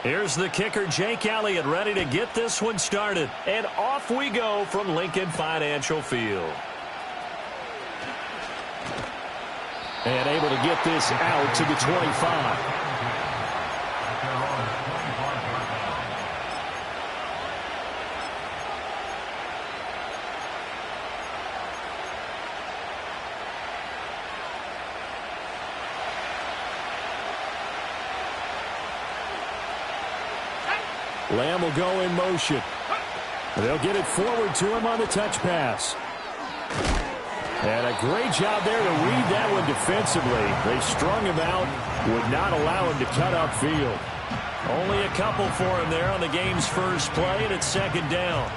Here's the kicker, Jake Elliott, ready to get this one started. And off we go from Lincoln Financial Field. And able to get this out to the 25. Lamb will go in motion. They'll get it forward to him on the touch pass. And a great job there to read that one defensively. They strung him out, would not allow him to cut upfield. Only a couple for him there on the game's first play, and it's second down.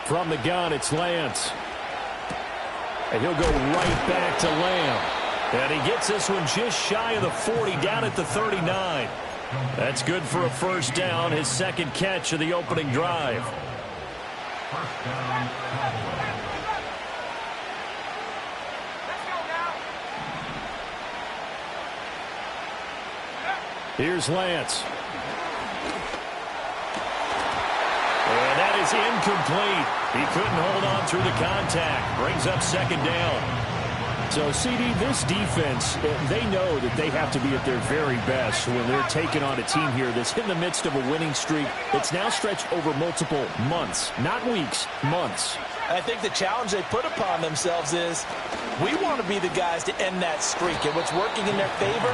From the gun, it's Lance. And he'll go right back to Lamb. And he gets this one just shy of the 40, down at the 39. That's good for a first down, his second catch of the opening drive. Here's Lance. And that is incomplete. He couldn't hold on through the contact. Brings up second down. So, CD, this defense, they know that they have to be at their very best when they're taking on a team here that's in the midst of a winning streak. It's now stretched over multiple months, not weeks, months. I think the challenge they put upon themselves is we want to be the guys to end that streak. And what's working in their favor?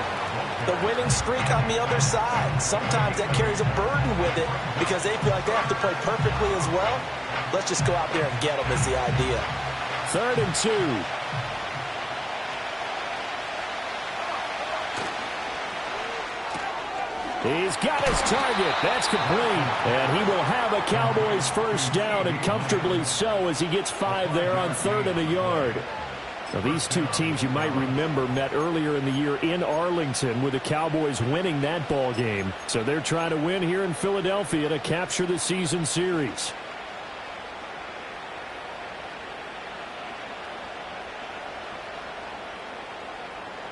The winning streak on the other side. Sometimes that carries a burden with it because they feel like they have to play perfectly as well. Let's just go out there and get them is the idea. 3rd and 2. He's got his target. That's complete. And he will have a Cowboys first down, and comfortably so, as he gets 5 there on 3rd and a yard. Now, these two teams, you might remember, met earlier in the year in Arlington with the Cowboys winning that ball game. So they're trying to win here in Philadelphia to capture the season series.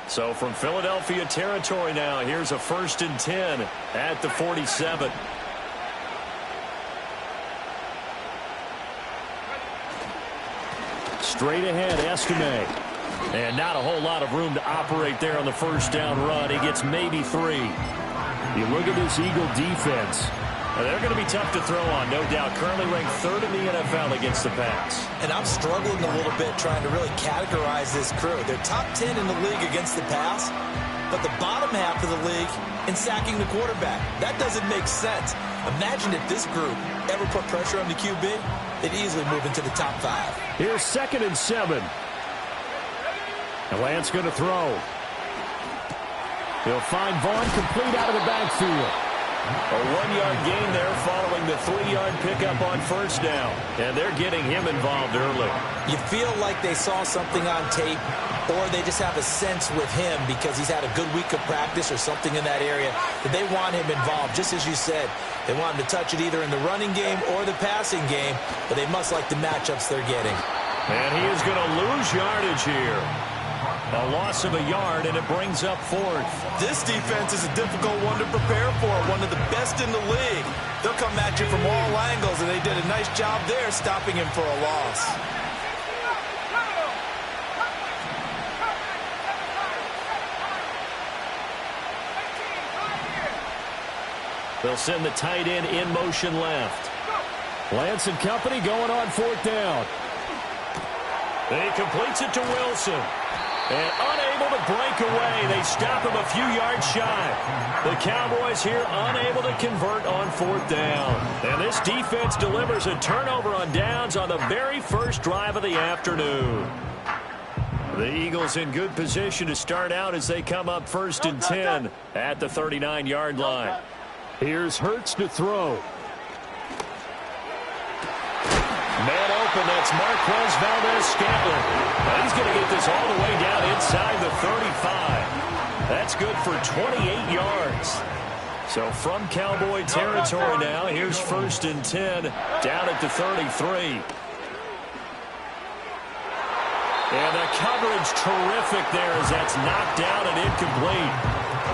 So from Philadelphia territory now, here's a 1st and 10 at the 47. Straight ahead, Estime. And not a whole lot of room to operate there on the first down run. He gets maybe 3. You look at this Eagle defense. They're going to be tough to throw on, no doubt. Currently ranked 3rd in the NFL against the pass. And I'm struggling a little bit trying to really categorize this crew. They're top 10 in the league against the pass, but the bottom half of the league in sacking the quarterback. That doesn't make sense. Imagine if this group ever put pressure on the QB, they'd easily move into the top 5. Here's 2nd and 7. And Lance going to throw. He'll find Vaughn complete out of the backfield. A 1-yard gain there following the 3-yard pickup on first down. And they're getting him involved early. You feel like they saw something on tape, or they just have a sense with him because he's had a good week of practice or something in that area that they want him involved. Just as you said, they want him to touch it either in the running game or the passing game, but they must like the matchups they're getting. And he is going to lose yardage here. A loss of a yard, and it brings up 4th. This defense is a difficult one to prepare for, one of the best in the league. They'll come at you from all angles, and they did a nice job there stopping him for a loss. They'll send the tight end in motion left. Lance and company going on 4th down. And he completes it to Wilson. And unable to break away, they stop him a few yards shy. The Cowboys here unable to convert on 4th down. And this defense delivers a turnover on downs on the very first drive of the afternoon. The Eagles in good position to start out as they come up 1st and 10 at the 39-yard line. Here's Hurts to throw. Man open, that's Marquez Valdez-Scantling. He's going to get this all the way down inside the 35. That's good for 28 yards. So from Cowboy territory now, here's 1st and 10 down at the 33. And the coverage terrific there as that's knocked down and incomplete.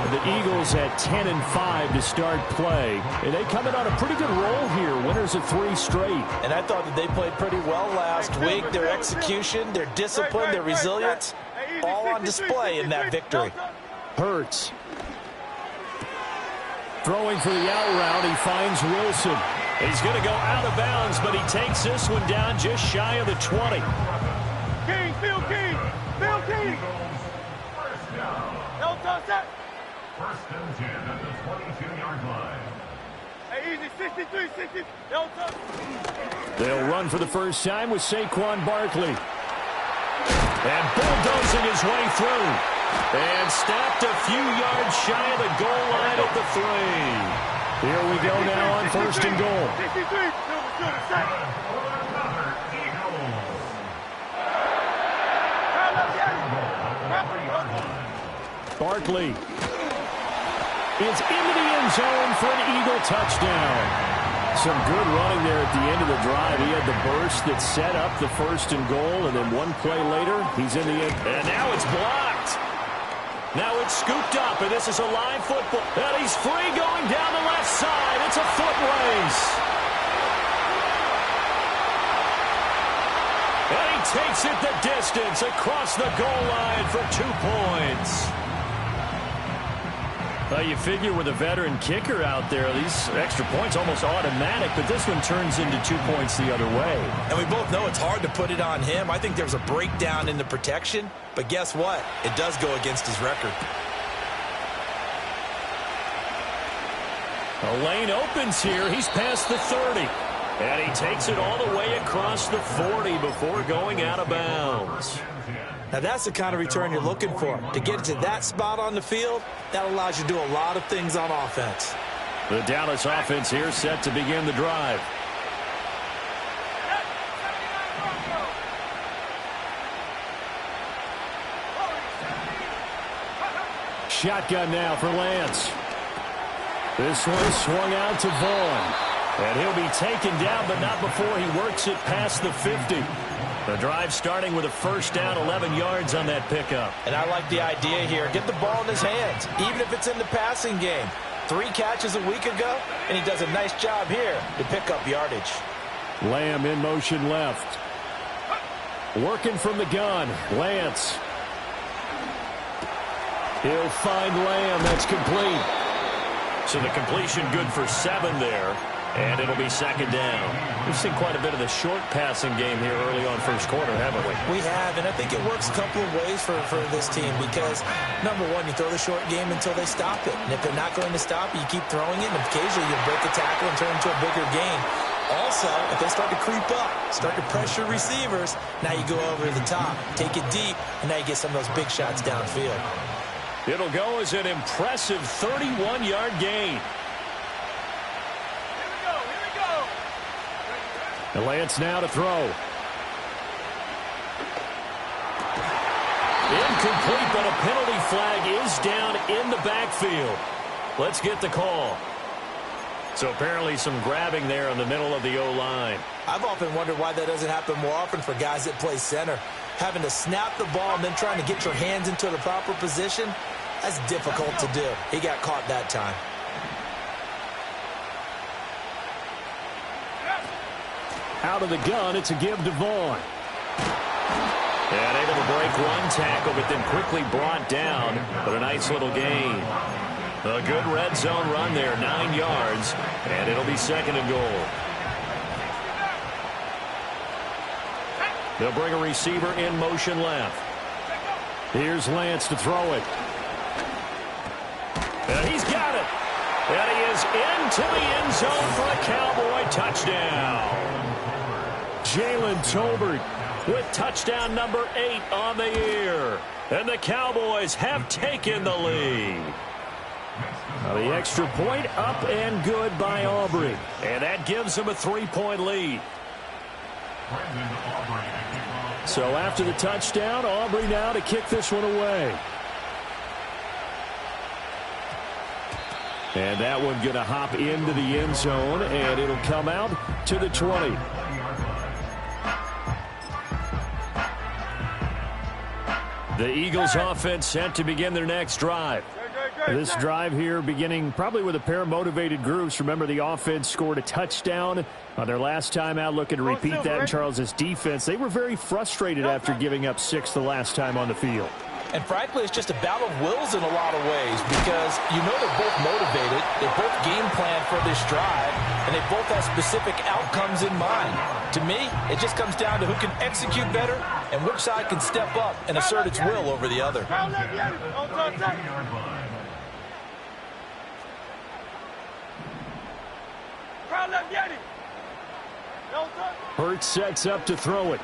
The Eagles at 10-5 to start play. And they come in on a pretty good roll here. Winners of 3 straight. And I thought that they played pretty well last week. Their execution, their discipline, their resilience, all on display in that victory. Hurts. Throwing for the out route, he finds Wilson. He's going to go out of bounds, but he takes this one down just shy of the 20. King, Phil King, Phil King. No touch that. 1st and 10 at the 22-yard line. Hey, easy, 63, 60. No touch. They'll run for the first time with Saquon Barkley. And bulldozing his way through. And stopped a few yards shy of the goal line at the 3. Here we go now on 1st and goal. 63, silver, sack. Barkley is into the end zone for an Eagle touchdown. Some good running there at the end of the drive. He had the burst that set up the 1st and goal, and then one play later, he's in the end. And now it's blocked. Now it's scooped up, and this is a live football. And he's free going down the left side. It's a foot race. And he takes it the distance across the goal line for 2 points. Well, you figure with a veteran kicker out there, these extra points almost automatic, but this one turns into 2 points the other way. And we both know it's hard to put it on him. I think there's a breakdown in the protection, but guess what? It does go against his record. A lane opens here. He's past the 30. And he takes it all the way across the 40 before going out of bounds. Now that's the kind of return you're looking for. To get to that spot on the field, that allows you to do a lot of things on offense. The Dallas offense here set to begin the drive. Shotgun now for Lance. This one swung out to Vaughn. And he'll be taken down, but not before he works it past the 50. The drive starting with a 1st down, 11 yards on that pickup. And I like the idea here. Get the ball in his hands, even if it's in the passing game. 3 catches a week ago, and he does a nice job here to pick up yardage. Lamb in motion left. Working from the gun, Lance. He'll find Lamb. That's complete. So the completion good for 7 there. And it'll be 2nd down. We've seen quite a bit of the short passing game here early on 1st quarter, haven't we? We have, and I think it works a couple of ways for this team because, number one, you throw the short game until they stop it. And if they're not going to stop it, you keep throwing it, and occasionally you break a tackle and turn it into a bigger gain. Also, if they start to creep up, start to pressure receivers, now you go over the top, take it deep, and now you get some of those big shots downfield. It'll go as an impressive 31-yard gain. And Lance now to throw. Incomplete, but a penalty flag is down in the backfield. Let's get the call. So apparently some grabbing there in the middle of the O-line. I've often wondered why that doesn't happen more often for guys that play center. Having to snap the ball and then trying to get your hands into the proper position, that's difficult to do. He got caught that time. Out of the gun, it's a give to Vaughn. And able to break one tackle, but then quickly brought down. But a nice little gain. A good red zone run there, 9 yards. And it'll be 2nd and goal. They'll bring a receiver in motion left. Here's Lance to throw it. And he's got it. And he is into the end zone for a Cowboy touchdown. Jalen Tolbert with touchdown number 8 on the year. And the Cowboys have taken the lead. Now the extra point up and good by Aubrey. And that gives them a 3-point lead. So after the touchdown, Aubrey now to kick this one away. And that one going to hop into the end zone, and it'll come out to the 20. The Eagles offense set to begin their next drive. This drive here beginning probably with a pair of motivated groups. Remember, the offense scored a touchdown on their last time out, looking to repeat that in Charles' defense. They were very frustrated after giving up 6 the last time on the field. And frankly, it's just a battle of wills in a lot of ways because you know they're both motivated, they both game plan for this drive, and they both have specific outcomes in mind. To me, it just comes down to who can execute better and which side can step up and assert its will over the other. Hurts sets up to throw it.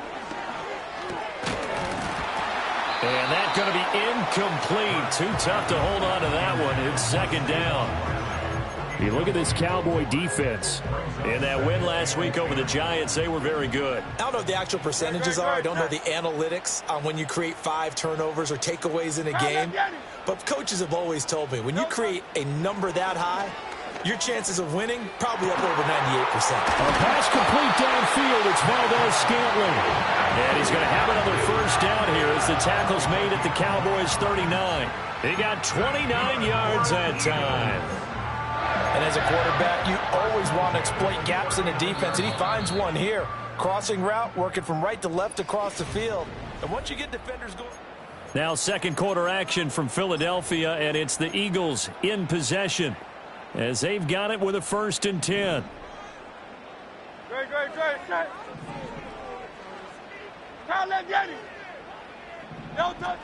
And that's going to be incomplete. Too tough to hold on to that one. It's second down. You look at this Cowboy defense. In that win last week over the Giants, they were very good. I don't know what the actual percentages are. I don't know the analytics on when you create 5 turnovers or takeaways in a game. But coaches have always told me, when you create a number that high, your chances of winning probably up over 98%. A pass complete downfield. It's Valdez-Scantling. And he's going to have another first down here as the tackle's made at the Cowboys' 39. He got 29 yards that time. And as a quarterback, you always want to exploit gaps in the defense, and he finds one here. Crossing route, working from right to left across the field. And once you get defenders going... Now second quarter action from Philadelphia, and it's the Eagles in possession as they've got it with a 1st and 10. Great, set. Kyle, let get it. No touch.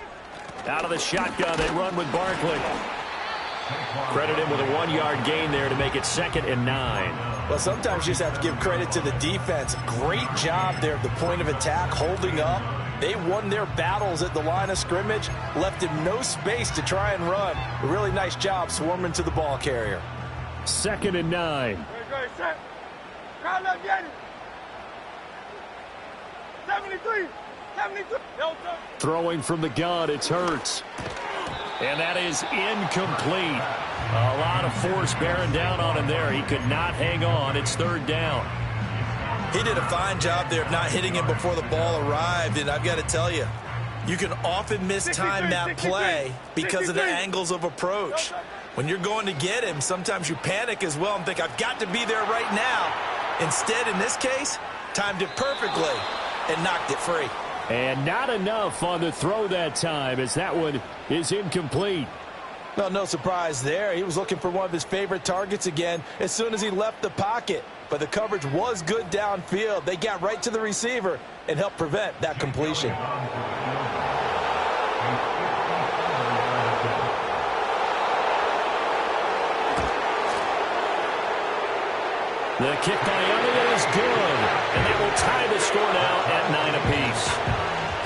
Out of the shotgun, they run with Barkley. Credit him with a 1-yard gain there to make it 2nd and 9. Well, sometimes you just have to give credit to the defense. Great job there at the point of attack, holding up. They won their battles at the line of scrimmage, left him no space to try and run. A really nice job swarming to the ball carrier. 2nd and 9. Great, set. Kyle, let get it. 73. No touch. Throwing from the gun, it's Hurts. And that is incomplete. A lot of force bearing down on him there. He could not hang on. It's 3rd down. He did a fine job there of not hitting him before the ball arrived. And I've got to tell you, you can often mistime that play because of the angles of approach. When you're going to get him, sometimes you panic as well and think, I've got to be there right now. Instead, in this case, timed it perfectly and knocked it free. And not enough on the throw that time as that one is incomplete. Well, no surprise there. He was looking for one of his favorite targets again as soon as he left the pocket. But the coverage was good downfield. They got right to the receiver and helped prevent that completion. The kick by Elliott is good. And that will tie the score now at 9 apiece.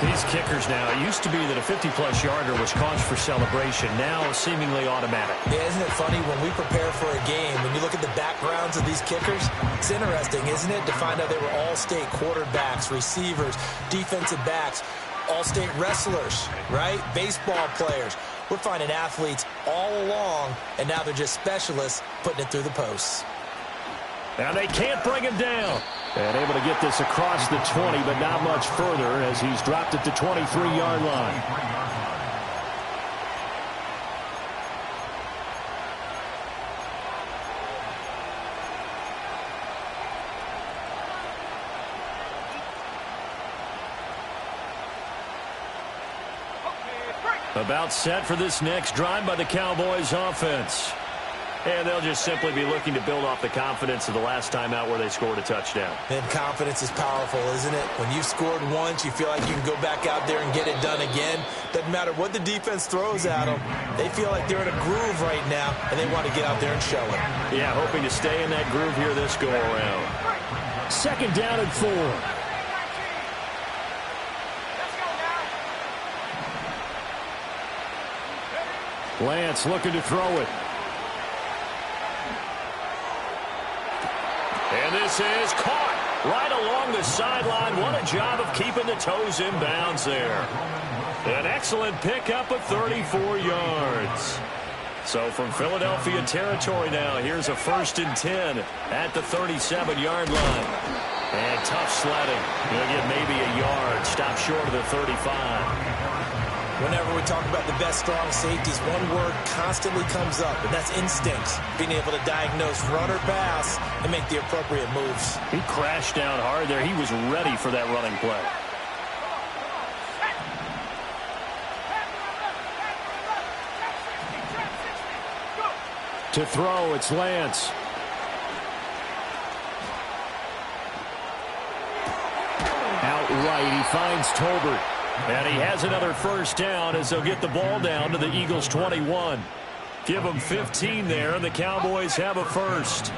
These kickers now, it used to be that a 50-plus yarder was cause for celebration. Now seemingly automatic. Yeah, isn't it funny when we prepare for a game, when you look at the backgrounds of these kickers, it's interesting, isn't it, to find out they were all-state quarterbacks, receivers, defensive backs, all-state wrestlers, right? Baseball players. We're finding athletes all along, and now they're just specialists putting it through the posts. Now they can't bring him down. And able to get this across the 20, but not much further as he's dropped at the 23-yard line. About set for this next drive by the Cowboys offense. And they'll just simply be looking to build off the confidence of the last time out where they scored a touchdown. And confidence is powerful, isn't it? When you've scored once, you feel like you can go back out there and get it done again. Doesn't matter what the defense throws at them. They feel like they're in a groove right now, and they want to get out there and show it. Yeah, hoping to stay in that groove here this go-around. 2nd down and 4. Lance looking to throw it. And this is caught right along the sideline. What a job of keeping the toes in bounds there. An excellent pickup of 34 yards. So from Philadelphia territory now, here's a 1st and 10 at the 37-yard line. And tough sledding. He'll get maybe a yard. Stop short of the 35. Whenever we talk about the best strong safeties, one word constantly comes up, and that's instincts. Being able to diagnose run or pass and make the appropriate moves. He crashed down hard there. He was ready for that running play. To throw, it's Lance. Outright, he finds Tolbert. And he has another 1st down as they'll get the ball down to the Eagles' 21. Give them 15 there, and the Cowboys have a 1st.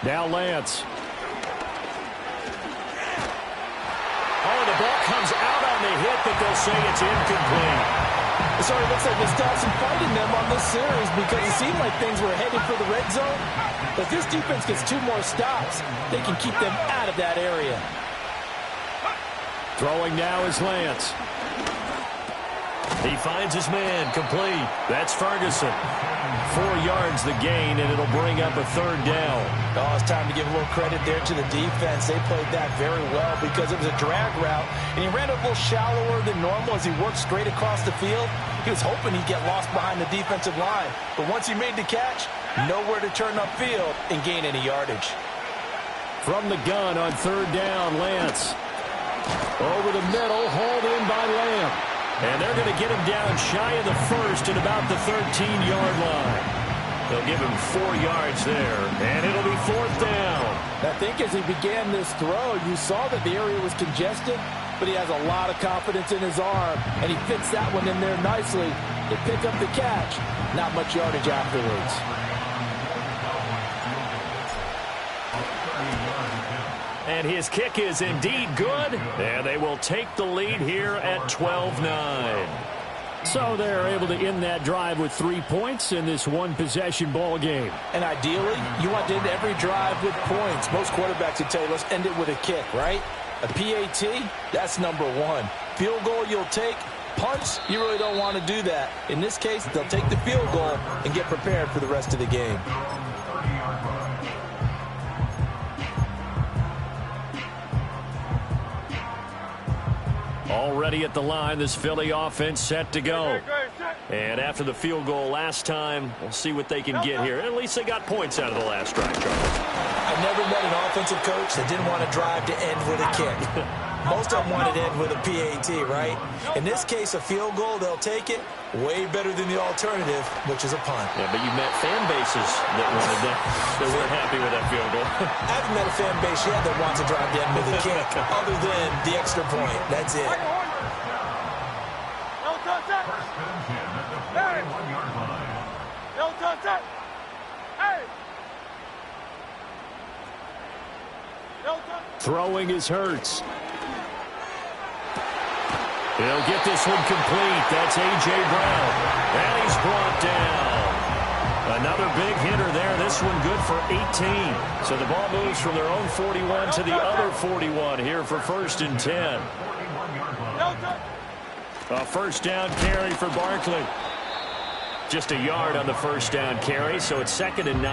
Now Lance. The ball comes out on the hit, but they'll say it's incomplete. It sort of looks like Wisconsin fighting them on this series because it seemed like things were headed for the red zone. But this defense gets 2 more stops, they can keep them out of that area. Throwing now is Lance. He finds his man, complete. That's Ferguson. 4 yards the gain, and it'll bring up a 3rd down. Oh, it's time to give a little credit there to the defense. They played that very well because it was a drag route, and he ran a little shallower than normal as he worked straight across the field. He was hoping he'd get lost behind the defensive line, but once he made the catch, nowhere to turn upfield and gain any yardage. From the gun on 3rd down, Lance. Over the middle, hauled in by Lamb. And they're going to get him down shy of the 1st at about the 13-yard line. They'll give him 4 yards there, and it'll be 4th down. I think as he began this throw, you saw that the area was congested, but he has a lot of confidence in his arm, and he fits that one in there nicely. They pick up the catch, not much yardage afterwards. And his kick is indeed good, and they will take the lead here at 12-9. So they're able to end that drive with 3 points in this one-possession ball game. And ideally, you want to end every drive with points. Most quarterbacks would tell you, let's end it with a kick, right? A PAT, that's number 1. Field goal you'll take. Punts, you really don't want to do that. In this case, they'll take the field goal and get prepared for the rest of the game. Already at the line, this Philly offense set to go. And after the field goal last time, we'll see what they can get here. At least they got points out of the last drive, Charles. I've never met an offensive coach that didn't want to drive to end with a kick. Most of them want to end with a PAT, right? In this case, a field goal, they'll take it. Way better than the alternative, which is a punt. Yeah, but you met fan bases that wanted that. They weren't happy with that field goal. I haven't met a fan base yet that wants to drive to end with a kick, other than the extra point. That's it. Throwing is Hurts. He'll get this one complete. That's A.J. Brown. And he's brought down. Another big hitter there. This one good for 18. So the ball moves from their own 41 to the other 41 here for 1st and 10. A 1st down carry for Barkley. Just a yard on the 1st down carry, so it's 2nd and 9.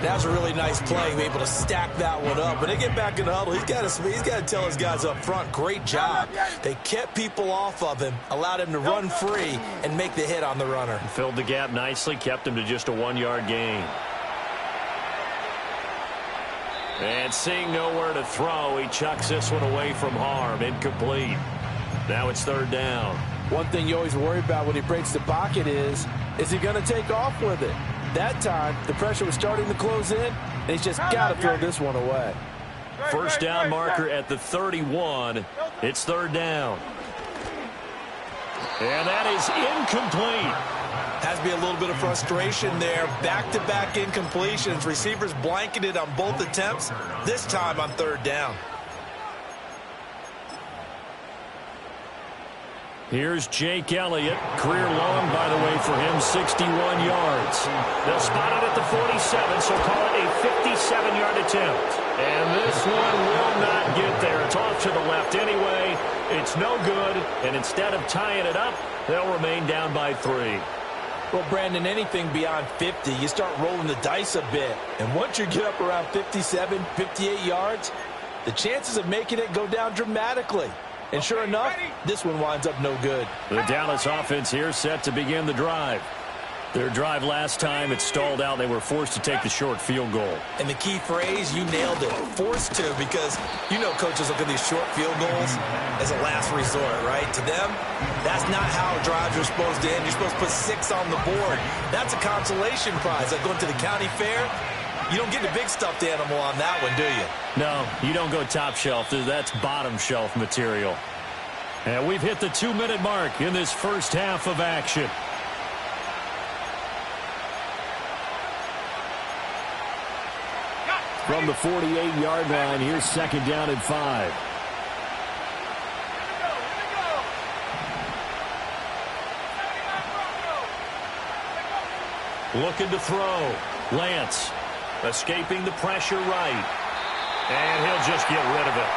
That was a really nice play, able to stack that one up. When they get back in the huddle, he's got to tell his guys up front, great job. They kept people off of him, allowed him to run free, and make the hit on the runner. Filled the gap nicely, kept him to just a 1-yard gain. And seeing nowhere to throw, he chucks this one away from harm, incomplete. Now it's 3rd down. One thing you always worry about when he breaks the pocket is he going to take off with it? That time, the pressure was starting to close in, and he's just got to throw this one away. 1st down marker at the 31. It's 3rd down. And that is incomplete. Has to be a little bit of frustration there. Back-to-back incompletions. Receivers blanketed on both attempts, this time on 3rd down. Here's Jake Elliott. Career long, by the way, for him, 61 yards. They'll spot it at the 47, so call it a 57-yard attempt. And this one will not get there. It's off to the left anyway. It's no good, and instead of tying it up, they'll remain down by 3. Well, Brandon, anything beyond 50, you start rolling the dice a bit. And once you get up around 57, 58 yards, the chances of making it go down dramatically. And sure enough, this one winds up no good. The Dallas offense here set to begin the drive. Their drive last time, it stalled out. They were forced to take the short field goal. And the key phrase, you nailed it, forced to, because you know coaches look at these short field goals as a last resort, right? To them, that's not how drives are supposed to end. You're supposed to put 6 on the board. That's a consolation prize. Like going to the county fair, you don't get the big stuffed animal on that one, do you? No, you don't go top shelf. That's bottom shelf material. And we've hit the 2-minute mark in this first half of action. From the 48-yard line, here's second down and 5. Looking to throw. Lance escaping the pressure right. And he'll just get rid of it.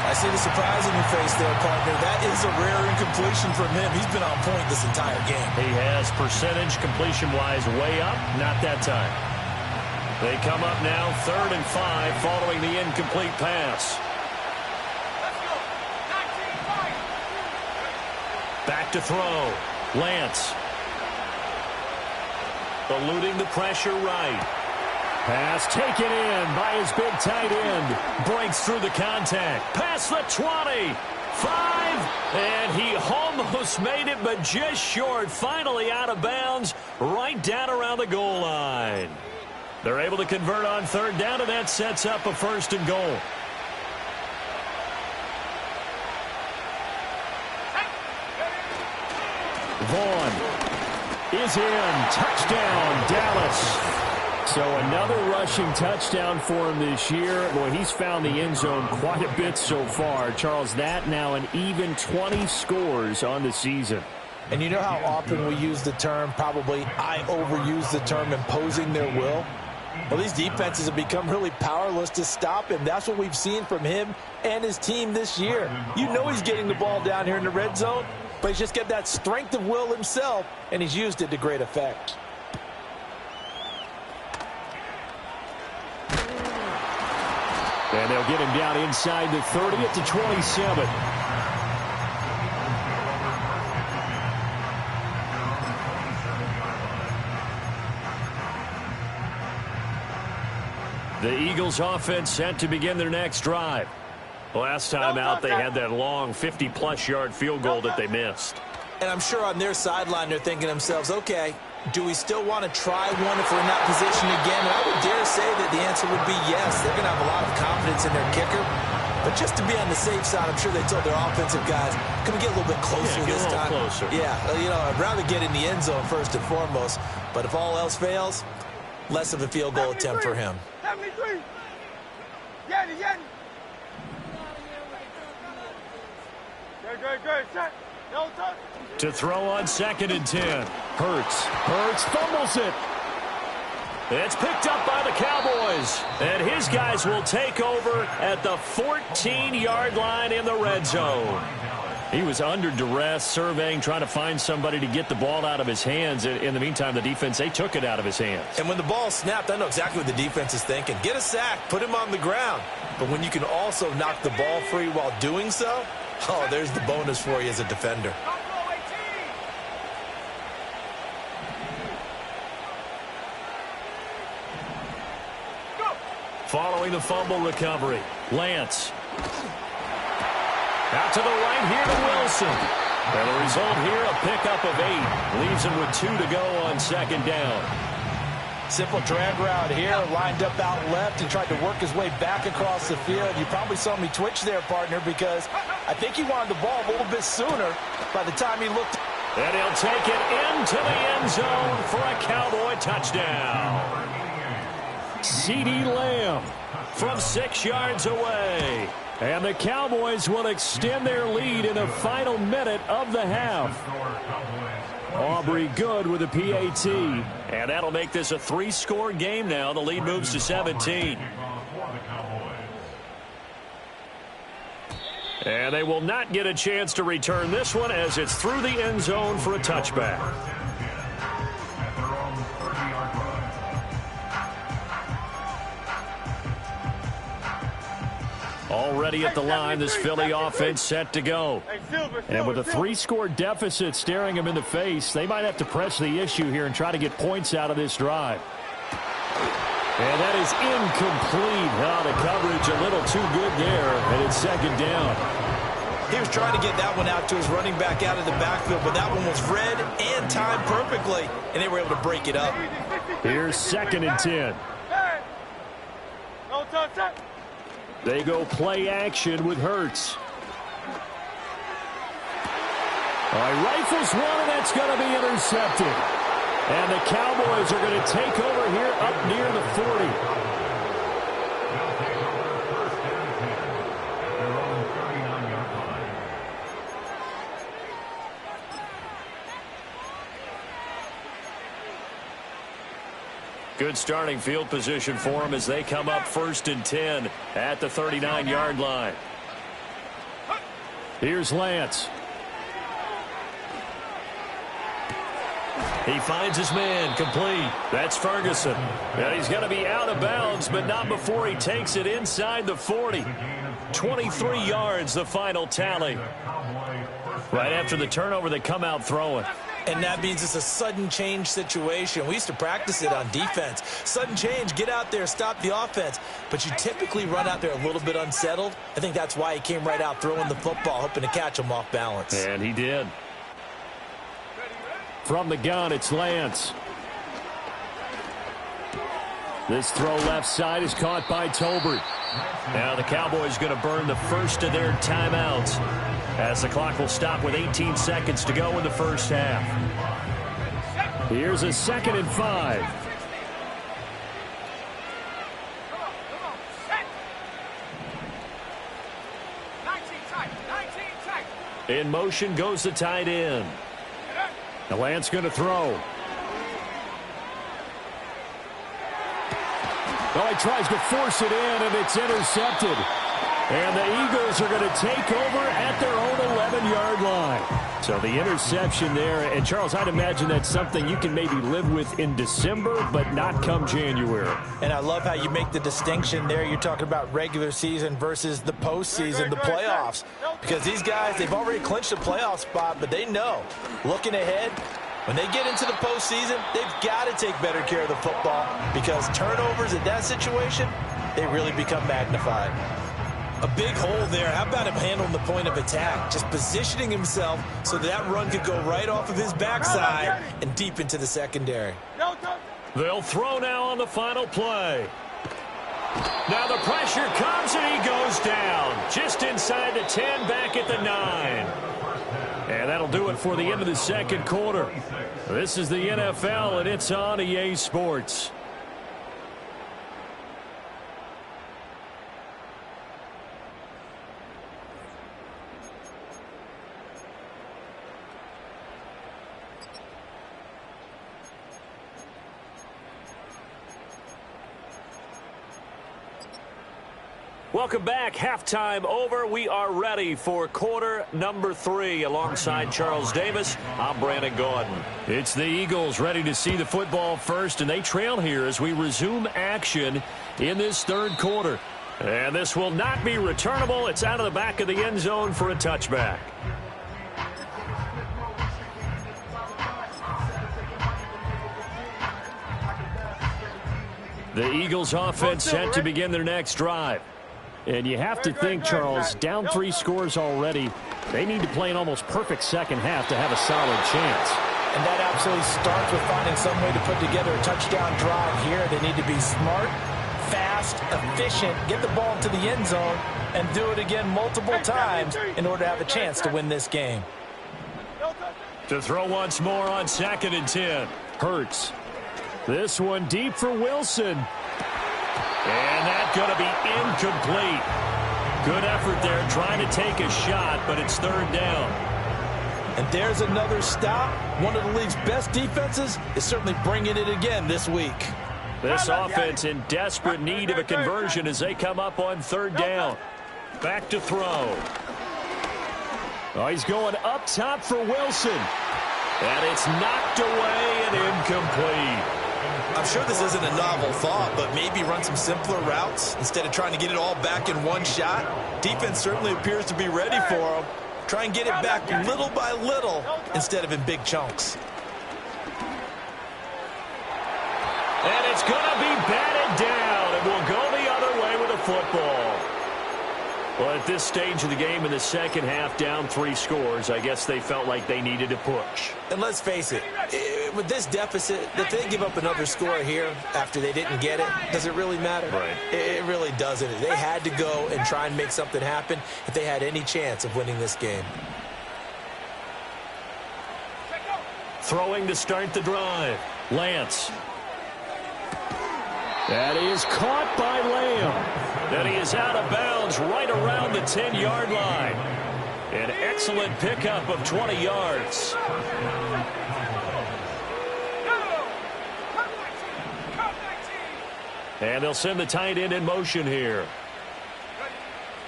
I see the surprise in your face there, partner. That is a rare incompletion from him. He's been on point this entire game. He has percentage completion-wise way up. Not that time. They come up now 3rd and 5 following the incomplete pass. Back to throw. Lance. Eluding the pressure right. Pass taken in by his big tight end. Breaks through the contact. Past the 20. 5. And he almost made it, but just short. Finally out of bounds. Right down around the goal line. They're able to convert on 3rd down, and that sets up a 1st and goal. Vaughn is in. Touchdown, Dallas. So another rushing touchdown for him this year. Boy, he's found the end zone quite a bit so far. Charles, that now an even 20 scores on the season. And you know how often we use the term, probably I overuse the term, imposing their will? Well, these defenses have become really powerless to stop him. That's what we've seen from him and his team this year. You know he's getting the ball down here in the red zone, but he's just got that strength of will himself, and he's used it to great effect. And they'll get him down inside the 30 at the 27. The Eagles offense set to begin their next drive. Last time out, they had that long 50-plus yard field goal that they missed. And I'm sure on their sideline they're thinking to themselves, okay, do we still want to try one if we're in that position again? And I would dare say that the answer would be yes. They're going to have a lot of confidence in their kicker. But just to be on the safe side, I'm sure they told their offensive guys, can we get a little bit closer this time? Closer. Yeah, you know, I'd rather get in the end zone first and foremost. But if all else fails, less of a field goal attempt for him. 73. Yanni. Good. Set. No touch. To throw on 2nd and 10. Hurts fumbles it. It's picked up by the Cowboys. And his guys will take over at the 14-yard line in the red zone. He was under duress, surveying, trying to find somebody to get the ball out of his hands. In the meantime, the defense, they took it out of his hands. And when the ball snapped, I know exactly what the defense is thinking. Get a sack, put him on the ground. But when you can also knock the ball free while doing so, oh, there's the bonus for you as a defender. Following the fumble recovery, Lance. Out to the right here to Wilson. And the result here, a pickup of 8. Leaves him with 2 to go on 2nd down. Simple drag route here, lined up out left and tried to work his way back across the field. You probably saw me twitch there, partner, because I think he wanted the ball a little bit sooner by the time he looked. And he'll take it into the end zone for a Cowboy touchdown. CeeDee Lamb from 6 yards away. And the Cowboys will extend their lead in the final minute of the half. Aubrey Good with a PAT. And that'll make this a 3-score game now. The lead moves to 17. And they will not get a chance to return this one as it's through the end zone for a touchback. Already at the line, this Philly offense set to go. And with a 3-score deficit staring them in the face, they might have to press the issue here and try to get points out of this drive. And that is incomplete. Oh, the coverage a little too good there, and it's second down. He was trying to get that one out to his running back out of the backfield, but that one was read and timed perfectly, and they were able to break it up. Here's 2nd and 10. They go play action with Hurts. All right, rifles one, and that's going to be intercepted. And the Cowboys are going to take over here up near the 40. Good starting field position for them as they come up 1st and 10 at the 39-yard line. Here's Lance. He finds his man, complete. That's Ferguson. And he's going to be out of bounds, but not before he takes it inside the 40. 23 yards, the final tally. Right after the turnover, they come out throwing. And that means it's a sudden change situation. We used to practice it on defense. Sudden change, get out there, stop the offense. But you typically run out there a little bit unsettled. I think that's why he came right out throwing the football, hoping to catch him off balance. And he did. From the gun, it's Lance. This throw left side is caught by Tolbert. Now the Cowboys going to burn the first of their timeouts as the clock will stop with 18 seconds to go in the first half. Here's a 2nd and 5. In motion goes the tight end. The Lance going to throw. Oh, he tries to force it in, and it's intercepted. And the Eagles are going to take over at their own 11-yard line. So the interception there. And, Charles, I'd imagine that's something you can maybe live with in December, but not come January. And I love how you make the distinction there. You're talking about regular season versus the postseason, the playoffs. Because these guys, they've already clinched a playoff spot, but they know, looking ahead, when they get into the postseason, they've got to take better care of the football because turnovers in that situation, they really become magnified. A big hole there. How about him handling the point of attack? Just positioning himself so that run could go right off of his backside and deep into the secondary. They'll throw now on the final play. Now the pressure comes and he goes down. Just inside the 10, back at the 9. And that'll do it for the end of the second quarter. This is the NFL, and it's on EA Sports. Welcome back. Halftime over. We are ready for quarter number 3. Alongside Charles Davis, I'm Brandon Gordon. It's the Eagles ready to see the football first, and they trail here as we resume action in this third quarter. And this will not be returnable. It's out of the back of the end zone for a touchback. The Eagles offense set to begin their next drive. And you have to think, Charles, down 3 scores already, they need to play an almost perfect second half to have a solid chance. And that absolutely starts with finding some way to put together a touchdown drive here. They need to be smart, fast, efficient, get the ball to the end zone, and do it again multiple times in order to have a chance to win this game. To throw once more on 2nd and 10. Hurts. This one deep for Wilson. And that's going to be incomplete. Good effort there trying to take a shot, but it's third down. And there's another stop. One of the league's best defenses is certainly bringing it again this week. This offense in desperate need of a conversion as they come up on third down. Back to throw. Oh, he's going up top for Wilson. And it's knocked away and incomplete. I'm sure this isn't a novel thought, but maybe run some simpler routes instead of trying to get it all back in one shot. Defense certainly appears to be ready for him. Try and get it back little by little instead of in big chunks. And it's going to be batted down, and we'll go the other way with the football. Well, at this stage of the game in the second half, down 3 scores, I guess they felt like they needed to push. And let's face it, with this deficit, if they give up another score here after they didn't get it, does it really matter? Right. It really doesn't. They had to go and try and make something happen if they had any chance of winning this game. Throwing to start the drive. Lance. That is caught by Lamb. And he is out of bounds right around the 10-yard line. An excellent pickup of 20 yards. And they'll send the tight end in motion here.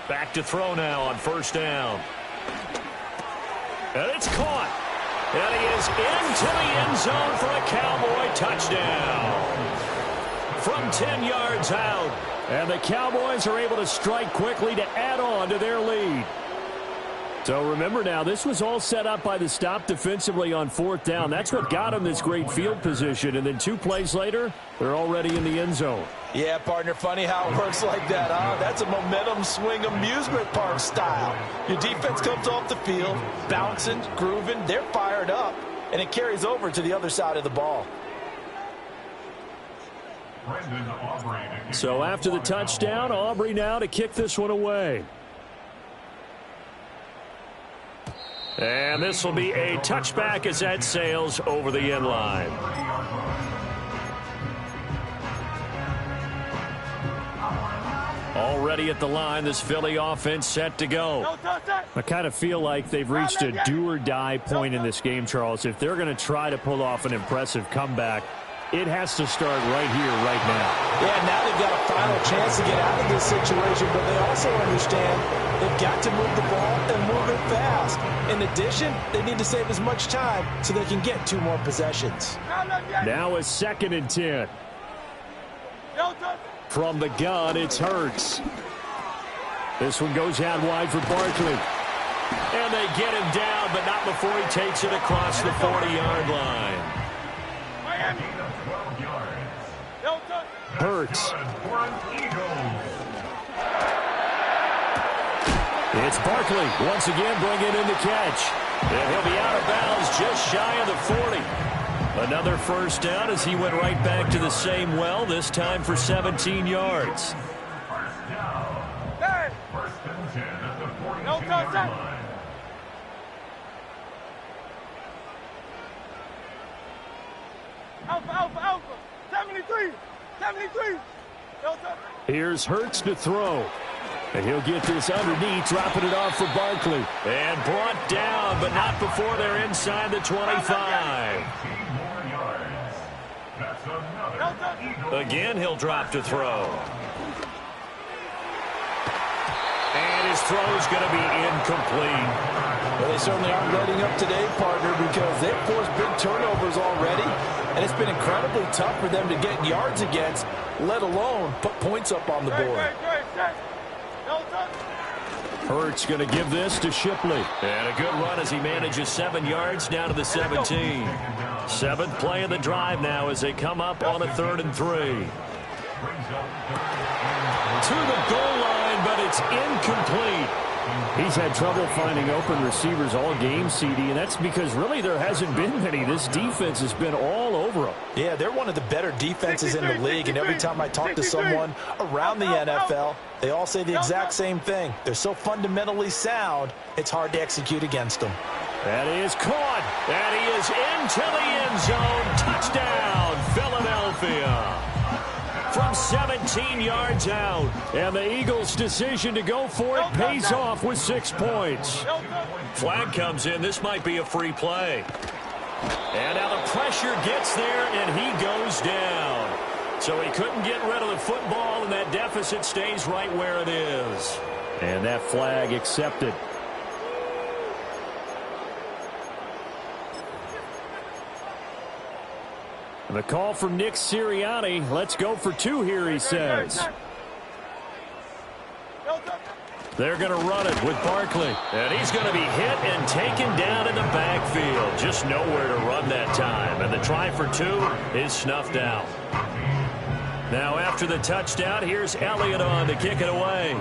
Back to throw now on first down. And it's caught. And he is into the end zone for a Cowboy touchdown. From 10 yards out. And the Cowboys are able to strike quickly to add on to their lead. So remember now, this was all set up by the stop defensively on fourth down. That's what got them this great field position. And then 2 plays later, they're already in the end zone. Yeah, partner, funny how it works like that, huh? That's a momentum swing amusement park style. Your defense comes off the field, bouncing, grooving, they're fired up, and it carries over to the other side of the ball. So after the touchdown, Aubrey now to kick this one away. And this will be a touchback as that sails over the end line. Already at the line, this Philly offense set to go. I kind of feel like they've reached a do-or-die point in this game, Charles. If they're going to try to pull off an impressive comeback, it has to start right here, right now. Yeah, now they've got a final chance to get out of this situation, but they also understand they've got to move the ball and move it fast. In addition, they need to save as much time so they can get 2 more possessions. Now a 2nd and 10. From the gun, it's Hurts. This one goes out wide for Barkley. And they get him down, but not before he takes it across the 40-yard line. Hurts. It's Barkley once again bringing in the catch. And he'll be out of bounds just shy of the 40. Another first down as he went right back to the same well, this time for 17 yards. First and 10 at the 42-yard line. Alpha. 73. Here's Hurts to throw. And he'll get this underneath, dropping it off for Barkley. And brought down, but not before they're inside the 25. Again, he'll drop to throw. And his throw's going to be incomplete. Well, they certainly aren't letting up today, partner, because they've forced big turnovers already, and it's been incredibly tough for them to get yards against, let alone put points up on the board. Hurts going to give this to Shipley. And a good run as he manages 7 yards down to the 17. 7th play of the drive now as they come up on a 3rd and 3. To the goal line, but it's incomplete. He's had trouble finding open receivers all game, CD, and that's because really there hasn't been many. This defense has been all over them. Yeah, they're one of the better defenses in the league, and every time I talk to someone around the NFL, they all say the exact same thing. They're so fundamentally sound, it's hard to execute against them. That is caught. And he is into the end zone. Touchdown, Philadelphia. from 17 yards out. And the Eagles' decision to go for it pays off with 6 points. Flag comes in. This might be a free play. And now the pressure gets there, and he goes down. So he couldn't get rid of the football, and that deficit stays right where it is. And that flag accepted. And the call from Nick Sirianni. Let's go for 2 here, he says. They're going to run it with Barkley. And he's going to be hit and taken down in the backfield. Just nowhere to run that time. And the try for 2 is snuffed out. Now after the touchdown, here's Elliott on to kick it away.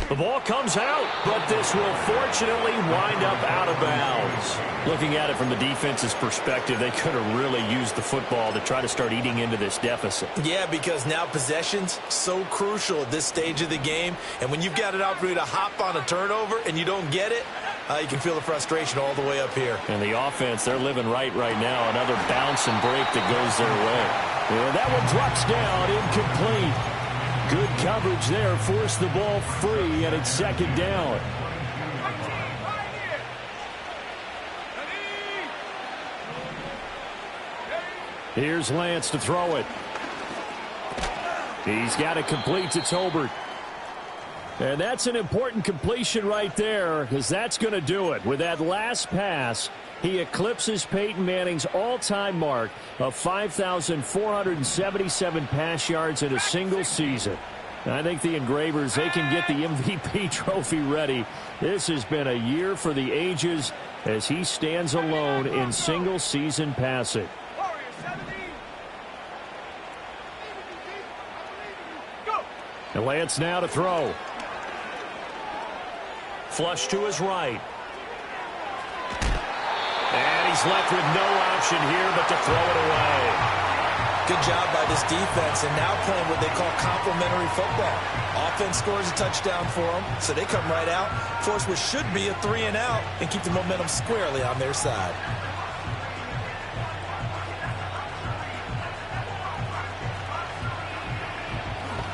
The ball comes out, but this will fortunately wind up out of bounds. Looking at it from the defense's perspective, they could have really used the football to try to start eating into this deficit. Yeah, because now possession's so crucial at this stage of the game. And when you've got an opportunity to hop on a turnover and you don't get it, you can feel the frustration all the way up here. And the offense, they're living right now. Another bounce and break that goes their way. And that one drops down, incomplete. Good coverage there, forced the ball free, and it's 2nd down. Here's Lance to throw it. He's got it complete to Tolbert. And that's an important completion right there, because that's going to do it. With that last pass, he eclipses Peyton Manning's all-time mark of 5,477 pass yards in a single season. I think the Engravers, they can get the MVP trophy ready. This has been a year for the ages as he stands alone in single-season passing. And Lance now to throw. Flush to his right. And he's left with no option here but to throw it away. Good job by this defense, and now playing what they call complementary football. Offense scores a touchdown for them, so they come right out, force what should be a 3-and-out, and keep the momentum squarely on their side.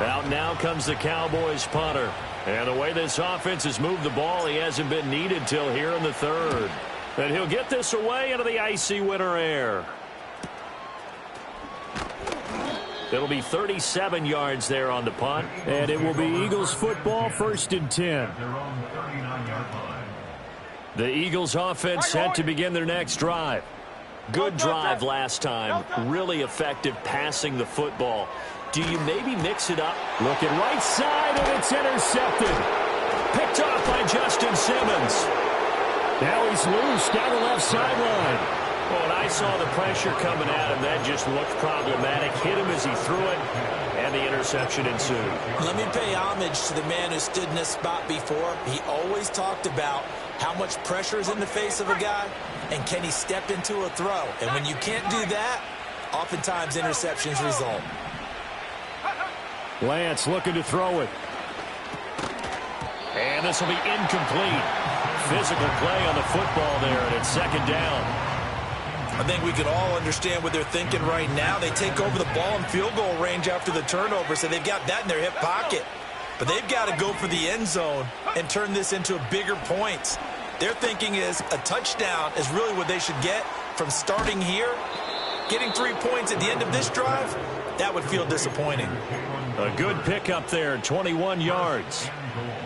Out now comes the Cowboys punter. And the way this offense has moved the ball, he hasn't been needed till here in the 3rd. And he'll get this away into the icy winter air. It'll be 37 yards there on the punt. And it will be Eagles football, 1st and 10. The Eagles offense set to begin their next drive. Good drive last time. Really effective passing the football. Do you maybe mix it up? Looking right side, and it's intercepted. Picked off by Justin Simmons. Now he's loose down the left sideline. Well, when I saw the pressure coming at him, that just looked problematic. Hit him as he threw it, and the interception ensued. Let me pay homage to the man who stood in this spot before. He always talked about how much pressure is in the face of a guy, and can he step into a throw. And when you can't do that, oftentimes interceptions result. Lance looking to throw it. And this will be incomplete. Physical play on the football there, and it's 2nd down. I think we can all understand what they're thinking right now. They take over the ball in field goal range after the turnover, so they've got that in their hip pocket. But they've got to go for the end zone and turn this into bigger points. Their thinking is a touchdown is really what they should get from starting here. Getting 3 points at the end of this drive, that would feel disappointing. A good pickup there, 21 yards.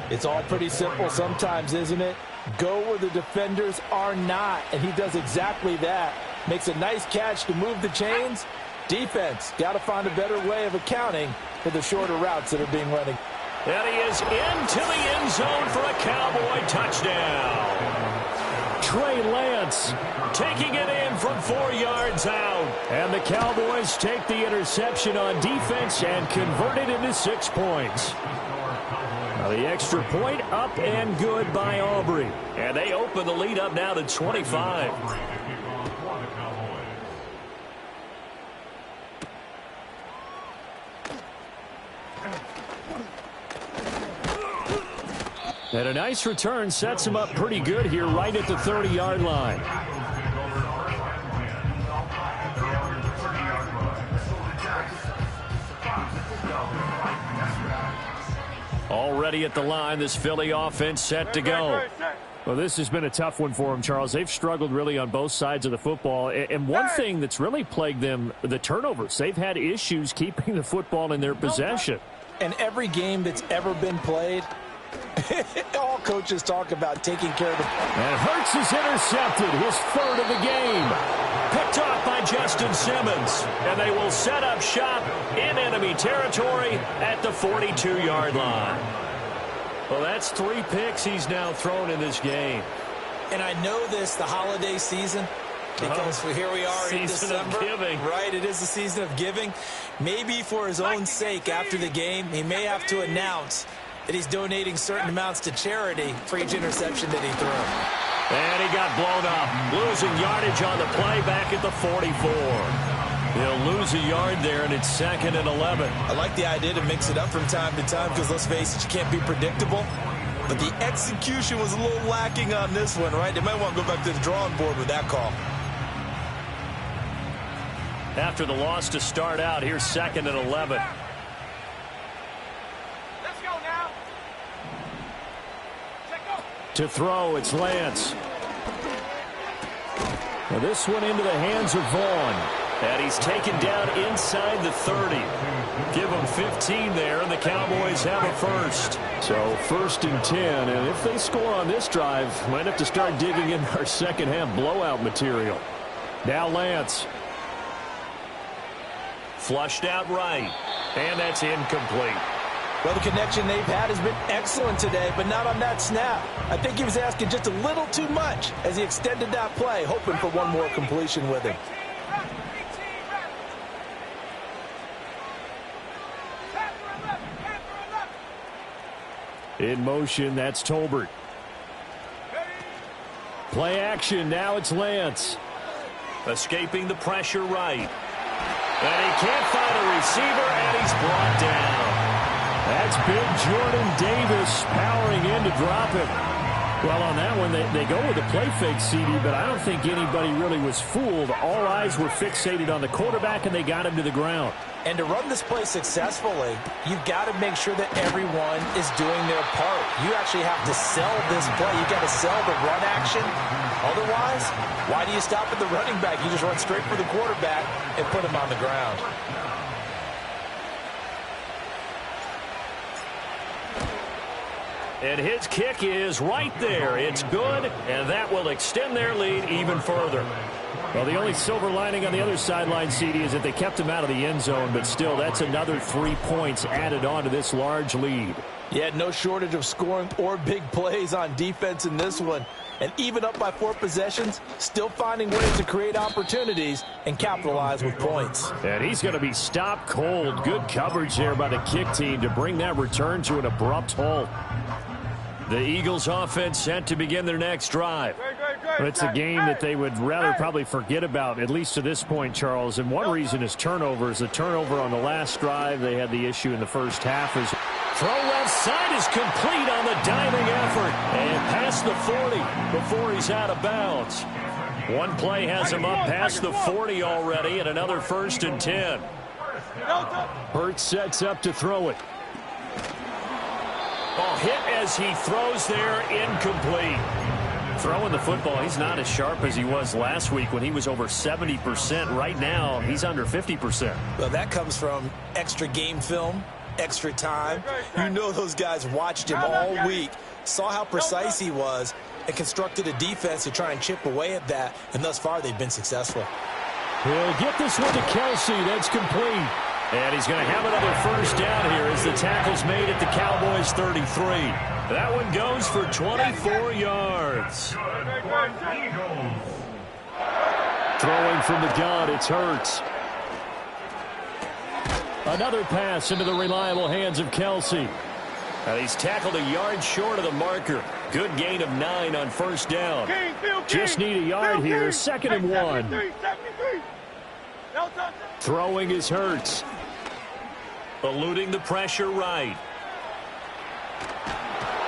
It's all pretty simple sometimes, isn't it? Go where the defenders are not, and he does exactly that. Makes a nice catch to move the chains. Defense, got to find a better way of accounting for the shorter routes that are being running. And he is into the end zone for a Cowboy touchdown. Trey Lance taking it in from 4 yards out. And the Cowboys take the interception on defense and convert it into 6 points. Now the extra point up and good by Aubrey. And they open the lead up now to 25. And a nice return sets him up pretty good here right at the 30-yard line. Already at the line, this Philly offense set to go. Well, this has been a tough one for them, Charles. They've struggled really on both sides of the football. And one thing that's really plagued them, the turnovers. They've had issues keeping the football in their possession. And every game that's ever been played, all coaches talk about taking care of the... And Hurts is intercepted, his third of the game. Picked off by Justin Simmons. And they will set up shop in enemy territory at the 42-yard line. Well, that's 3 picks he's now thrown in this game. And I know this, the holiday season, because here we are in December. Of giving. Right, it is the season of giving. Maybe for his own sake after the game, he may have to announce that he's donating certain amounts to charity for each interception that he threw. And he got blown up, losing yardage on the play back at the 44. He'll lose a yard there, and it's 2nd and 11. I like the idea to mix it up from time to time because, let's face it, you can't be predictable. But the execution was a little lacking on this one, right? They might want to go back to the drawing board with that call. After the loss to start out, here's 2nd and 11. Let's go now. Check go. To throw, it's Lance. Now this one into the hands of Vaughn. And he's taken down inside the 30. Give him 15 there, and the Cowboys have a first. So 1st and 10, and if they score on this drive, might have to start digging in our second half blowout material. Now Lance. Flushed out right, and that's incomplete. Well, the connection they've had has been excellent today, but not on that snap. I think he was asking just a little too much as he extended that play, hoping for one more completion with him. In motion, that's Tolbert. Play action, now it's Lance. Escaping the pressure right. And he can't find a receiver, and he's brought down. That's big Jordan Davis powering in to drop him. Well, on that one, they go with a play fake, CD, but I don't think anybody really was fooled. All eyes were fixated on the quarterback, and they got him to the ground. And to run this play successfully, you've got to make sure that everyone is doing their part. You actually have to sell this play. You've got to sell the run action. Otherwise, why do you stop at the running back? You just run straight for the quarterback and put him on the ground. And his kick is right there. It's good, and that will extend their lead even further. Well, the only silver lining on the other sideline, CD, is that they kept him out of the end zone, but still, that's another 3 points added on to this large lead. Yeah, no shortage of scoring or big plays on defense in this one. And even up by 4 possessions, still finding ways to create opportunities and capitalize with points. And he's going to be stopped cold. Good coverage there by the kick team to bring that return to an abrupt halt. The Eagles offense set to begin their next drive. It's a game that they would rather probably forget about, at least to this point, Charles. And one reason is turnovers. The turnover on the last drive, they had the issue in the first half. Throw left side is complete on the diving effort. And past the 40 before he's out of bounds. One play has him up past the 40 already, and another 1st and 10. Hurts sets up to throw it. Ball hit as he throws there, incomplete. Throwing the football, he's not as sharp as he was last week when he was over 70%. Right now, he's under 50%. Well, that comes from extra game film, extra time. You know those guys watched him all week, saw how precise he was, and constructed a defense to try and chip away at that, and thus far they've been successful. He'll get this one to Kelsey. That's complete. And he's going to have another first down here as the tackle's made at the Cowboys' 33. That one goes for 24 yards. Throwing from the gun, it's Hurts. Another pass into the reliable hands of Kelsey. And he's tackled a yard short of the marker. Good gain of 9 on first down. Just need a yard here. 2nd and 1. Throwing is Hurts. Eluding the pressure right.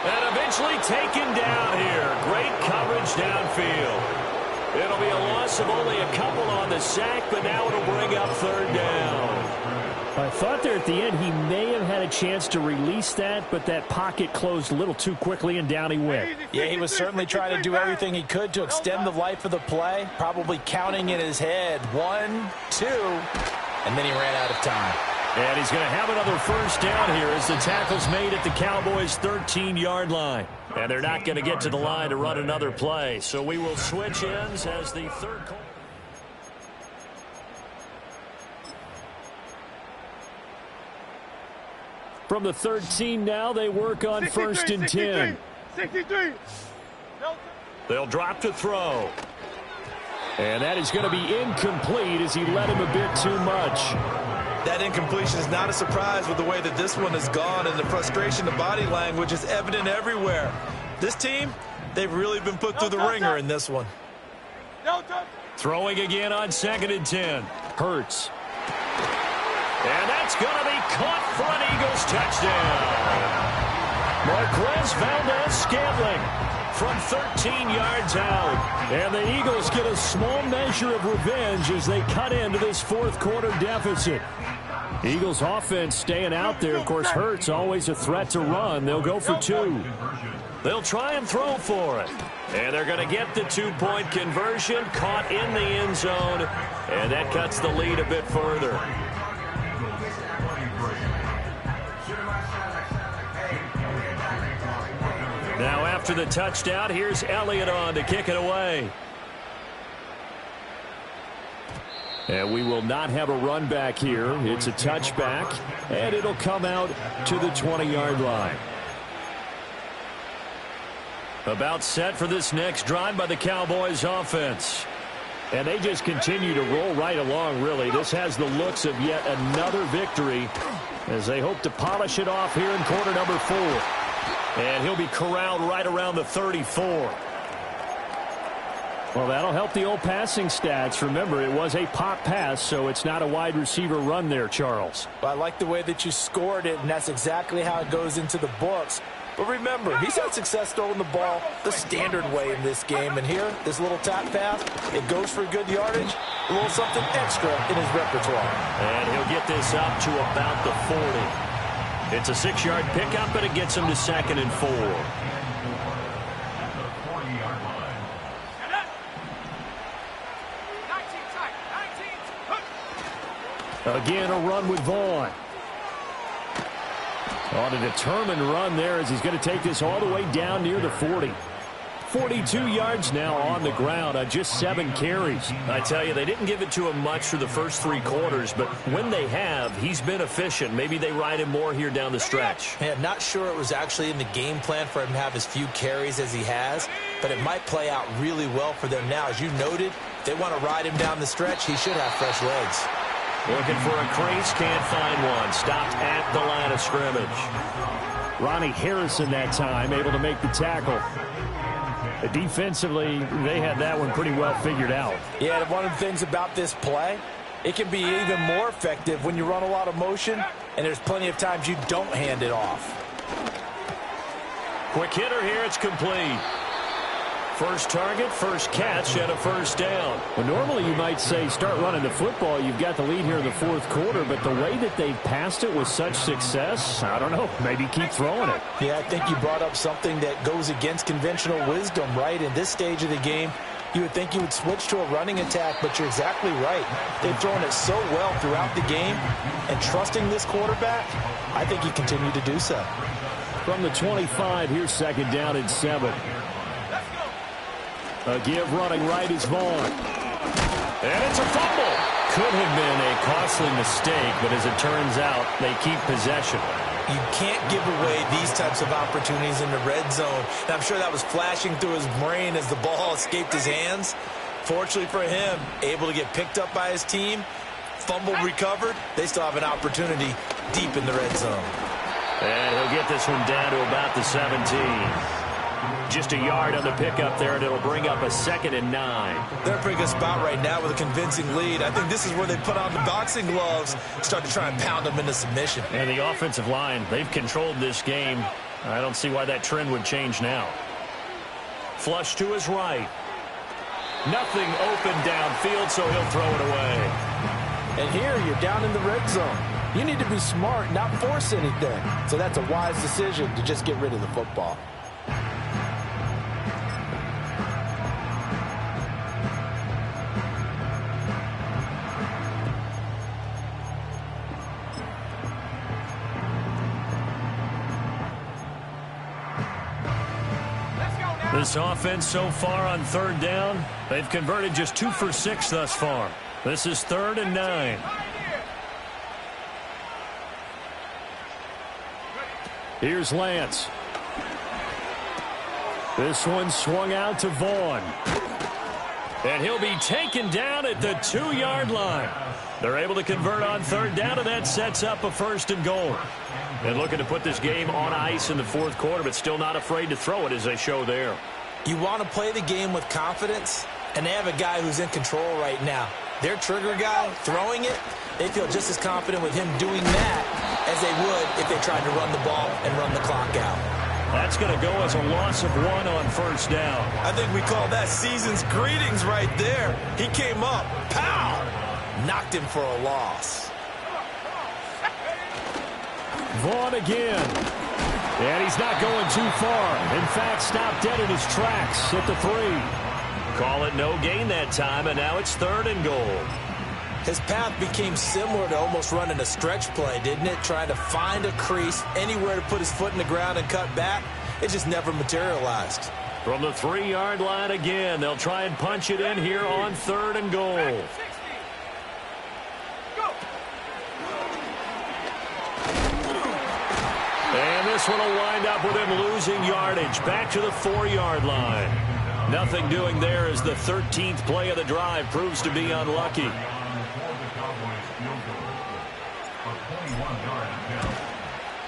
And eventually taken down here. Great coverage downfield. It'll be a loss of only a couple on the sack, but now it'll bring up third down. I thought there at the end he may have had a chance to release that, but that pocket closed a little too quickly, and down he went. Yeah, he was certainly trying to do everything he could to extend the life of the play, probably counting in his head 1, 2, and then he ran out of time. And he's going to have another first down here as the tackle's made at the Cowboys' 13-yard line. And they're not going to get to the line to run another play. So we will switch ends as the third quarter. From the 13 now, they work on 1st and 10. 63. They'll drop to throw. And that is going to be incomplete as he led him a bit too much. That incompletion is not a surprise with the way that this one has gone, and the frustration, the body language is evident everywhere. This team, they've really been put through the ringer in this one. Throwing again on 2nd and 10. Hurts. And that's going to be caught for an Eagles touchdown. Marquez Valdez-Scantling from 13 yards out. And the Eagles get a small measure of revenge as they cut into this fourth quarter deficit. Eagles offense staying out there. Of course, Hurts always a threat to run. They'll go for 2. They'll try and throw for it. And they're going to get the 2-point conversion, caught in the end zone. And that cuts the lead a bit further. Now after the touchdown, here's Elliott on to kick it away. And we will not have a run back here. It's a touchback, and it'll come out to the 20-yard line. About set for this next drive by the Cowboys offense. And they just continue to roll right along, really. This has the looks of yet another victory as they hope to polish it off here in quarter number 4. And he'll be corralled right around the 34. Well, that'll help the old passing stats. Remember, it was a pop pass, so it's not a wide receiver run there, Charles. Well, I like the way that you scored it, and that's exactly how it goes into the books. But remember, he's had success throwing the ball the standard way in this game. And here, this little tap pass, it goes for good yardage, a little something extra in his repertoire. And he'll get this up to about the 40. It's a 6-yard pickup, but it gets him to 2nd and 4. Again, a run with Vaughn. On a determined run there as he's going to take this all the way down near the 40. 42 yards now on the ground on just 7 carries. I tell you, they didn't give it to him much for the first 3 quarters, but when they have, he's been efficient. Maybe they ride him more here down the stretch. Yeah, not sure it was actually in the game plan for him to have as few carries as he has, but it might play out really well for them now. As you noted, if they want to ride him down the stretch, he should have fresh legs. Looking for a crease, can't find one. Stopped at the line of scrimmage. Ronnie Harrison that time able to make the tackle. Defensively, they had that one pretty well figured out. Yeah, one of the things about this play, it can be even more effective when you run a lot of motion, and there's plenty of times you don't hand it off. Quick hitter here, it's complete. First target, first catch, and a first down. Well, normally you might say start running the football. You've got the lead here in the fourth quarter, but the way that they've passed it with such success, I don't know, maybe keep throwing it. Yeah, I think you brought up something that goes against conventional wisdom, right? In this stage of the game, you would think you would switch to a running attack, but you're exactly right. They've thrown it so well throughout the game, and trusting this quarterback, I think you continue to do so. From the 25, here's 2nd down and 7. A give running right is Vaughn. And it's a fumble. Could have been a costly mistake, but as it turns out, they keep possession. You can't give away these types of opportunities in the red zone. And I'm sure that was flashing through his brain as the ball escaped his hands. Fortunately for him, able to get picked up by his team, fumble recovered. They still have an opportunity deep in the red zone. And he'll get this one down to about the 17. Just a yard on the pickup there, and it'll bring up a 2nd and 9. They're in a pretty good spot right now with a convincing lead. I think this is where they put on the boxing gloves, start to try and pound them into submission. And the offensive line, they've controlled this game I don't see why that trend would change now. Flush to his right. Nothing open downfield, so he'll throw it away. And here you're down in the red zone. You need to be smart, not force anything. So that's a wise decision to just get rid of the football. This offense so far on third down, they've converted just 2 for 6 thus far. This is 3rd and 9. Here's Lance. This one swung out to Vaughn. And he'll be taken down at the 2-yard line. They're able to convert on third down, and that sets up a 1st and goal. And looking to put this game on ice in the 4th quarter, but still not afraid to throw it as they show there. You want to play the game with confidence, and they have a guy who's in control right now. Their trigger guy throwing it, they feel just as confident with him doing that as they would if they tried to run the ball and run the clock out. That's going to go as a loss of 1 on 1st down. I think we call that season's greetings right there. He came up, pow, knocked him for a loss. Vaughn again. And he's not going too far. In fact, stopped dead in his tracks at the 3. Call it no gain that time, and now it's 3rd and goal. His path became similar to almost running a stretch play, didn't it? Trying to find a crease, anywhere to put his foot in the ground and cut back. It just never materialized. From the 3-yard line again, they'll try and punch it in here on 3rd and goal. And this one will wind up with him losing yardage back to the 4-yard line. Nothing doing there as the 13th play of the drive proves to be unlucky.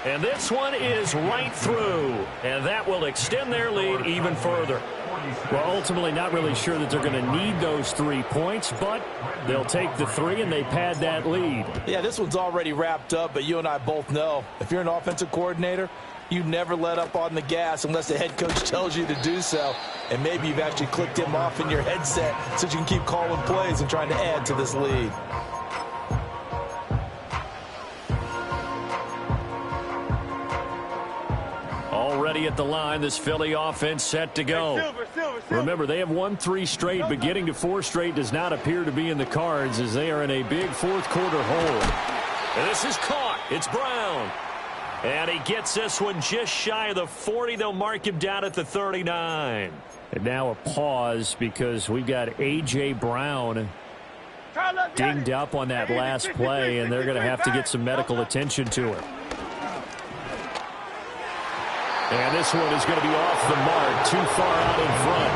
And this one is right through, and that will extend their lead even further. Well, ultimately not really sure that they're going to need those 3 points, but they'll take the 3 and they pad that lead. Yeah, this one's already wrapped up, but you and I both know if you're an offensive coordinator, you never let up on the gas unless the head coach tells you to do so. And maybe you've actually clicked him off in your headset so you can keep calling plays and trying to add to this lead. Already at the line, this Philly offense set to go. Remember, they have won 3 straight, but getting to 4 straight does not appear to be in the cards as they are in a big 4th quarter hole. And this is caught. It's Brown. And he gets this one just shy of the 40. They'll mark him down at the 39. And now a pause because we've got A.J. Brown dinged up on that last play, and they're going to have to get some medical attention to him. And this one is going to be off the mark, too far out in front.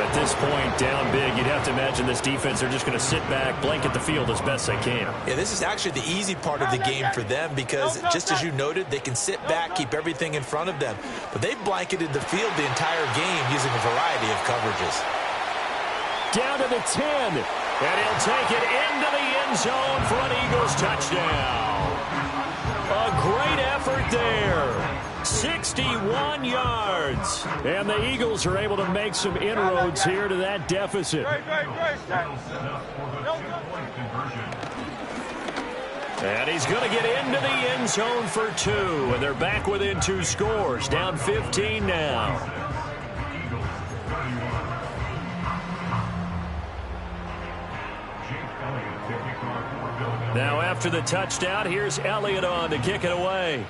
At this point, down big, you'd have to imagine this defense, they're just going to sit back, blanket the field as best they can. Yeah, this is actually the easy part of the game for them because, just as you noted, they can sit back, keep everything in front of them. But they've blanketed the field the entire game using a variety of coverages. Down to the 10. And he'll take it into the end zone for an Eagles touchdown. A great effort there. 61 yards. And the Eagles are able to make some inroads here to that deficit. And he's going to get into the end zone for 2. And they're back within 2 scores. Down 15 now. Now after the touchdown, here's Elliott on to kick it away.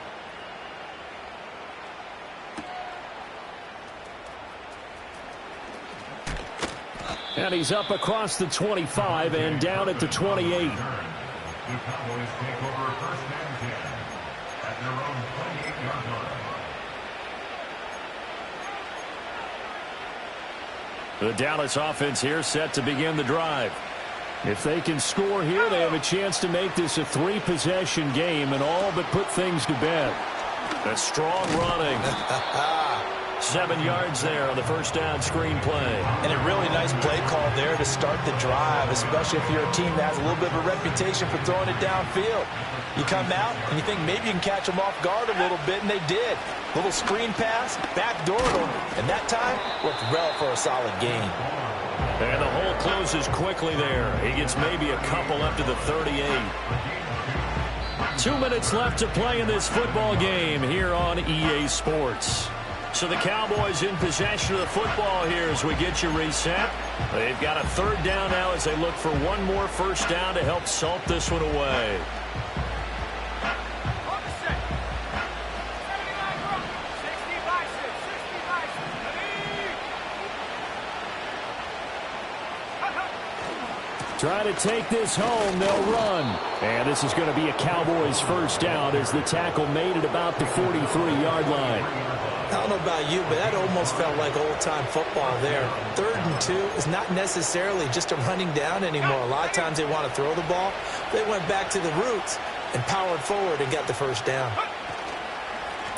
And he's up across the 25 and down at the 28. The Cowboys take over 1st and 10 at their own 28-yard line. The Dallas offense here set to begin the drive. If they can score here, they have a chance to make this a 3-possession game and all but put things to bed. A strong running. 7 yards there on the first down screen play. And a really nice play call there to start the drive, especially if you're a team that has a little bit of a reputation for throwing it downfield. You come out and you think maybe you can catch them off guard a little bit, and they did. Little screen pass, backdoor them, and that time worked well for a solid gain. And the hole closes quickly there. He gets maybe a couple up to the 38. 2 minutes left to play in this football game here on EA Sports. So the Cowboys in possession of the football here as we get you reset. They've got a third down now as they look for one more first down to help salt this one away. Try to take this home, they'll run. And this is going to be a Cowboys first down as the tackle made it about the 43-yard line. I don't know about you, but that almost felt like old-time football there. 3rd and 2 is not necessarily just a running down anymore. A lot of times they want to throw the ball. They went back to the roots and powered forward and got the first down.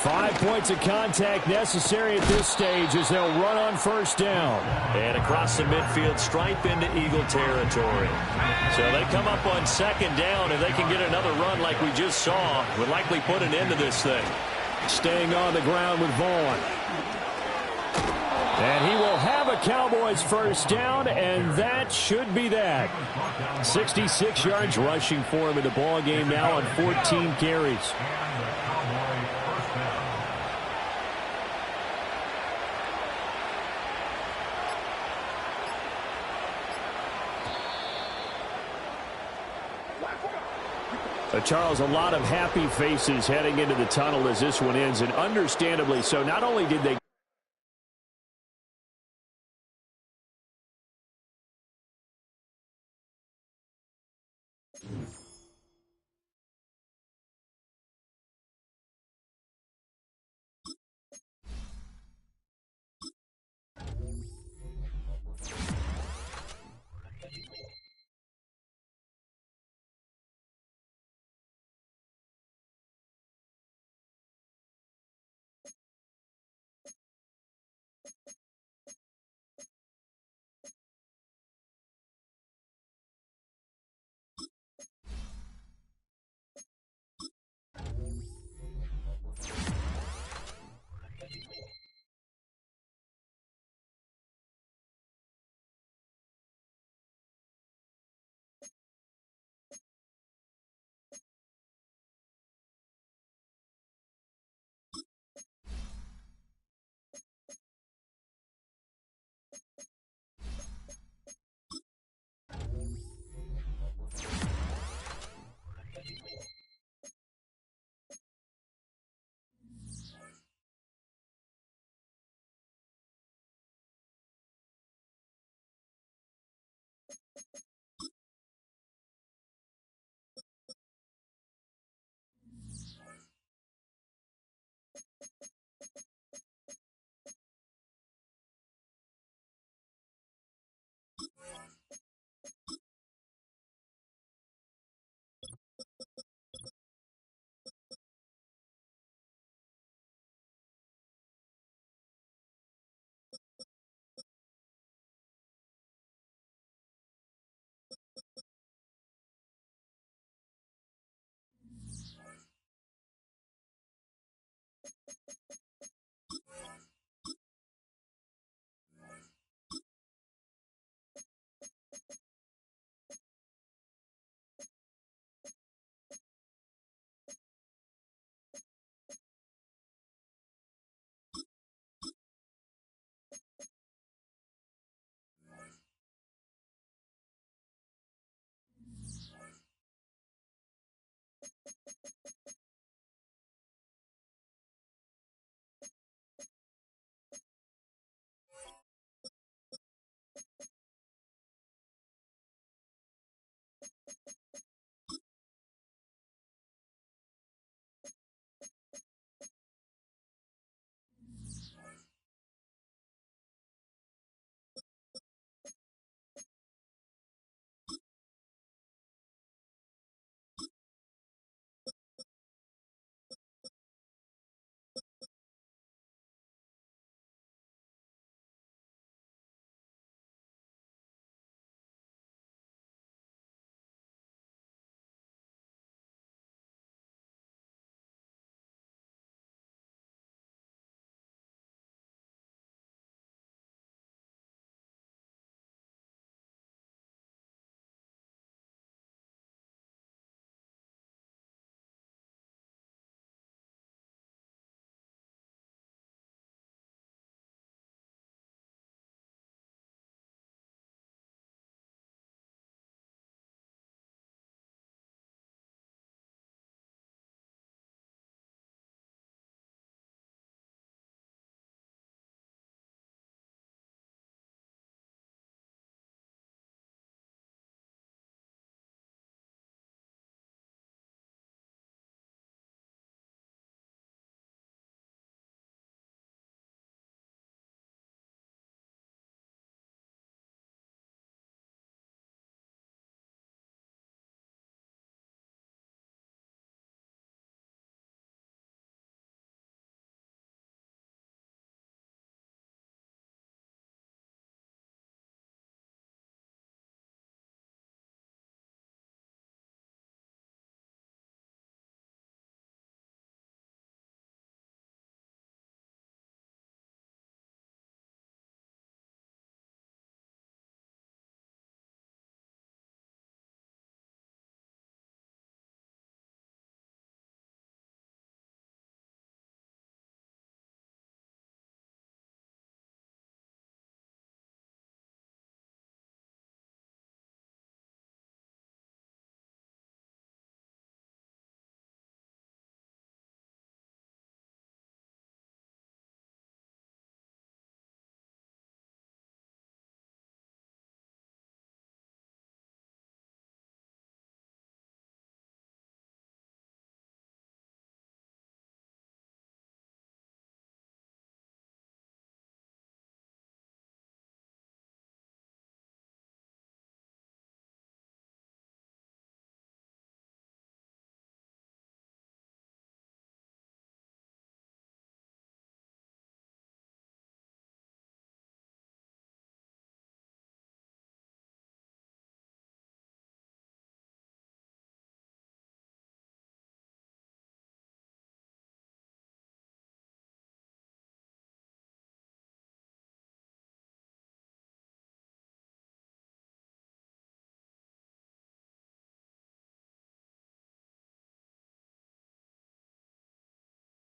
5 points of contact necessary at this stage as they'll run on first down. And across the midfield stripe into Eagle territory. So they come up on second down, and they can get another run like we just saw. Would likely put an end to this thing. Staying on the ground with Vaughn. And he will have a Cowboys first down, and that should be that. 66 yards rushing for him in the ball game now on 14 carries. Charles, a lot of happy faces heading into the tunnel as this one ends, and understandably so. Not only did they